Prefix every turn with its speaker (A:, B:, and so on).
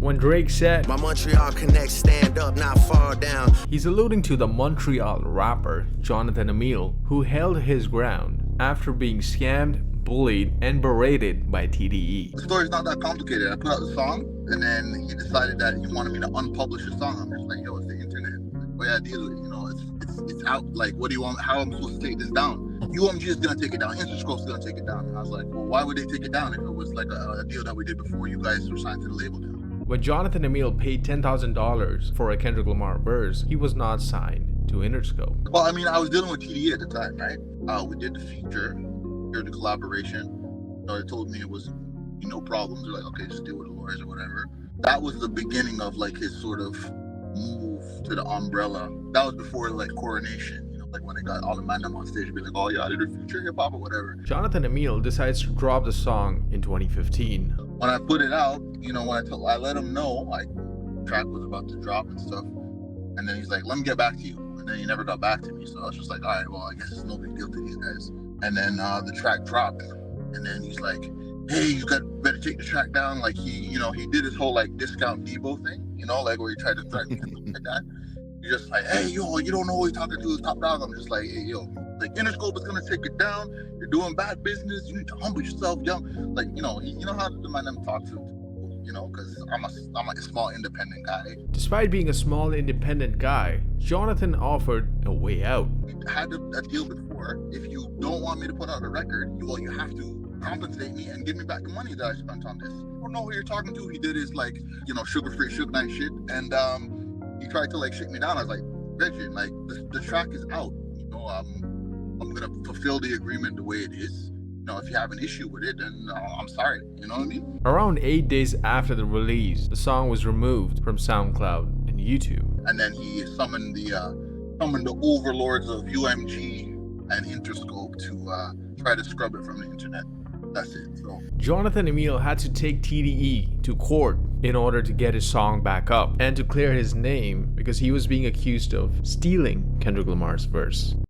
A: When Drake said,
B: "My Montreal connect, stand up, not far down,"
A: he's alluding to the Montreal rapper Jonathan Emile, who held his ground after being scammed, bullied, and berated by TDE.
C: The story's not that complicated. I put out the song, and then he decided that he wanted me to unpublish the song. I'm just like, yo, it's the internet. What I deal with, it's out. Like, what do you want? How am I supposed to take this down? UMG is gonna take it down. Interscope's gonna take it down. And I was like, well, why would they take it down if it was like a deal that we did before you guys were signed to the label deal?
A: When Jonathan Emile paid $10,000 for a Kendrick Lamar verse, he was not signed to Interscope.
C: Well, I mean, I was dealing with TDE at the time, right? We did the feature, the collaboration. They told me it was no problems. They're like, okay, just deal with the lawyers or whatever. That was the beginning of like his sort of move to the umbrella. That was before like Coronation. Like when they got all the man them on stage, be like, oh yeah, I did a feature hip hop or whatever.
A: Jonathan Emile decides to drop the song in 2015.
C: When I put it out, when I let him know, like, the track was about to drop and stuff, and then he's like, let me get back to you. And then he never got back to me, so I was just like, all right, well, I guess it's no big deal to these guys. And then the track dropped, and then he's like, hey, you better take the track down. Like he did his whole like discount Debo thing, like where he tried to threaten me and stuff like that. You're just like, hey, yo, you don't know who you're talking to, is Top Dog. I'm just like, hey, yo, like Interscope is gonna take it down. You're doing bad business. You need to humble yourself, young. Like, you know how the man them talk to, because I'm like a small independent guy.
A: Despite being a small independent guy, Jonathan offered a way out.
C: We had a deal before. If you don't want me to put out a record, you have to compensate me and give me back the money that I spent on this. I don't know who you're talking to. He did his like, sugar-free, Suge Knight shit, and he tried to like shake me down. I was like, Reggie, like the track is out. I'm gonna fulfill the agreement the way it is. If you have an issue with it, then I'm sorry. You know what I mean?
A: Around 8 days after the release, the song was removed from SoundCloud and YouTube.
C: And then he summoned the overlords of UMG and Interscope to try to scrub it from the internet. That's it. So
A: Jonathan Emile had to take TDE to court in order to get his song back up and to clear his name because he was being accused of stealing Kendrick Lamar's verse.